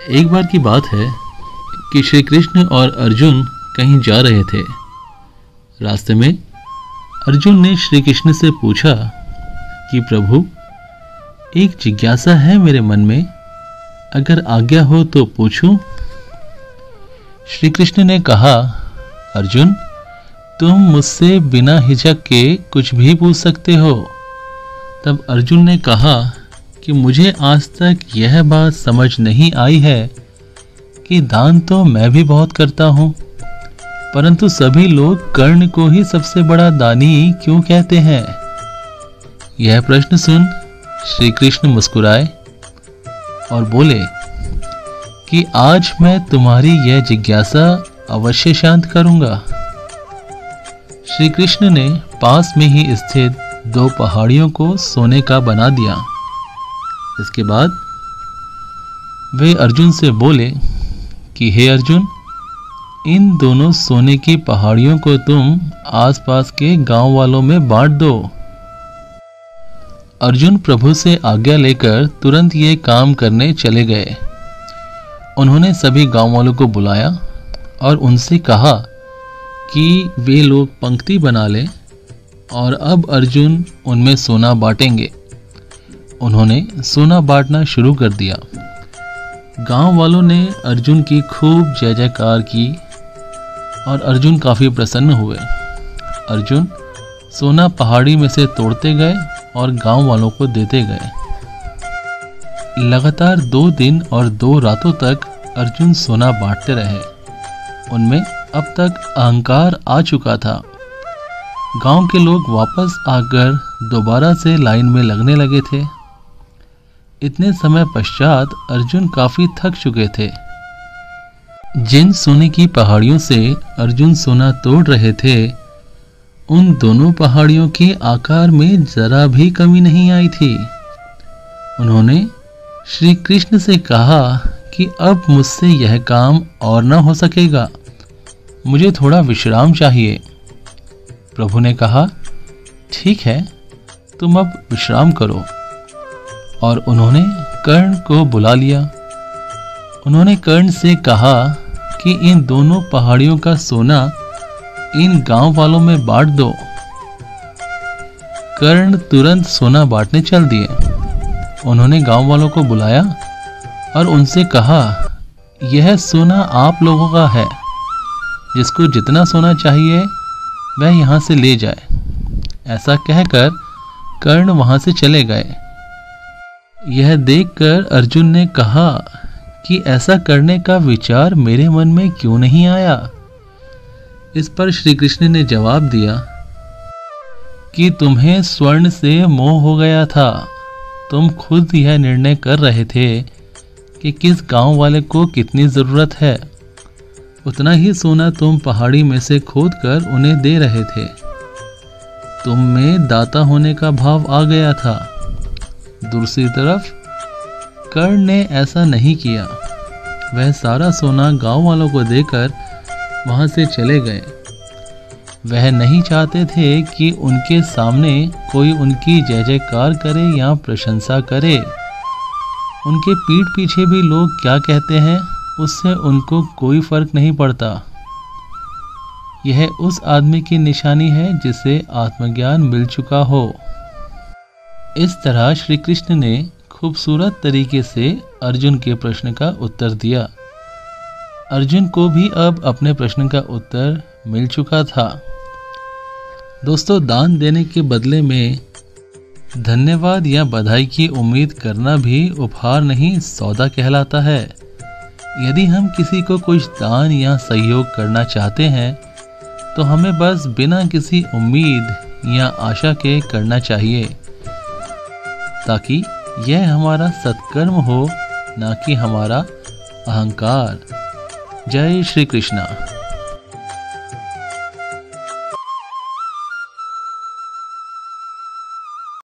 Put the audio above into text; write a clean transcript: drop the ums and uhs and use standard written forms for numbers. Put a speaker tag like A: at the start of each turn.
A: एक बार की बात है कि श्री कृष्ण और अर्जुन कहीं जा रहे थे। रास्ते में अर्जुन ने श्री कृष्ण से पूछा कि प्रभु, एक जिज्ञासा है मेरे मन में, अगर आज्ञा हो तो पूछूं? श्री कृष्ण ने कहा, अर्जुन, तुम मुझसे बिना हिचक के कुछ भी पूछ सकते हो। तब अर्जुन ने कहा कि मुझे आज तक यह बात समझ नहीं आई है कि दान तो मैं भी बहुत करता हूँ, परंतु सभी लोग कर्ण को ही सबसे बड़ा दानी क्यों कहते हैं। यह प्रश्न सुन श्री कृष्ण मुस्कुराए और बोले कि आज मैं तुम्हारी यह जिज्ञासा अवश्य शांत करूंगा। श्री कृष्ण ने पास में ही स्थित 2 पहाड़ियों को सोने का बना दिया। इसके बाद वे अर्जुन से बोले कि हे अर्जुन, इन दोनों सोने की पहाड़ियों को तुम आसपास के गांव वालों में बांट दो। अर्जुन प्रभु से आज्ञा लेकर तुरंत ये काम करने चले गए। उन्होंने सभी गांव वालों को बुलाया और उनसे कहा कि वे लोग पंक्ति बना लें और अब अर्जुन उनमें सोना बांटेंगे। उन्होंने सोना बांटना शुरू कर दिया। गांव वालों ने अर्जुन की खूब जय जयकार की और अर्जुन काफ़ी प्रसन्न हुए। अर्जुन सोना पहाड़ी में से तोड़ते गए और गांव वालों को देते गए। लगातार 2 दिन और 2 रातों तक अर्जुन सोना बांटते रहे। उनमें अब तक अहंकार आ चुका था। गांव के लोग वापस आकर दोबारा से लाइन में लगने लगे थे। इतने समय पश्चात अर्जुन काफी थक चुके थे। जिन सोने की पहाड़ियों से अर्जुन सोना तोड़ रहे थे, उन दोनों पहाड़ियों के आकार में जरा भी कमी नहीं आई थी। उन्होंने श्री कृष्ण से कहा कि अब मुझसे यह काम और न हो सकेगा, मुझे थोड़ा विश्राम चाहिए। प्रभु ने कहा, ठीक है, तुम अब विश्राम करो। और उन्होंने कर्ण को बुला लिया। उन्होंने कर्ण से कहा कि इन दोनों पहाड़ियों का सोना इन गांव वालों में बांट दो। कर्ण तुरंत सोना बांटने चल दिए। उन्होंने गांव वालों को बुलाया और उनसे कहा, यह सोना आप लोगों का है, जिसको जितना सोना चाहिए वह यहाँ से ले जाए। ऐसा कहकर कर्ण वहां से चले गए। यह देखकर अर्जुन ने कहा कि ऐसा करने का विचार मेरे मन में क्यों नहीं आया। इस पर श्री कृष्ण ने जवाब दिया कि तुम्हें स्वर्ण से मोह हो गया था। तुम खुद यह निर्णय कर रहे थे कि किस गांव वाले को कितनी जरूरत है, उतना ही सोना तुम पहाड़ी में से खोदकर उन्हें दे रहे थे। तुम में दाता होने का भाव आ गया था। दूसरी तरफ कर्ण ने ऐसा नहीं किया। वह सारा सोना गांव वालों को देकर वहां से चले गए। वह नहीं चाहते थे कि उनके सामने कोई उनकी जय जयकार करे या प्रशंसा करे। उनके पीठ पीछे भी लोग क्या कहते हैं, उससे उनको कोई फर्क नहीं पड़ता। यह उस आदमी की निशानी है जिसे आत्मज्ञान मिल चुका हो। इस तरह श्री कृष्ण ने खूबसूरत तरीके से अर्जुन के प्रश्न का उत्तर दिया। अर्जुन को भी अब अपने प्रश्न का उत्तर मिल चुका था। दोस्तों, दान देने के बदले में धन्यवाद या बधाई की उम्मीद करना भी उपहार नहीं, सौदा कहलाता है। यदि हम किसी को कुछ दान या सहयोग करना चाहते हैं तो हमें बस बिना किसी उम्मीद या आशा के करना चाहिए, ताकि यह हमारा सत्कर्म हो, ना कि हमारा अहंकार। जय श्री कृष्णा।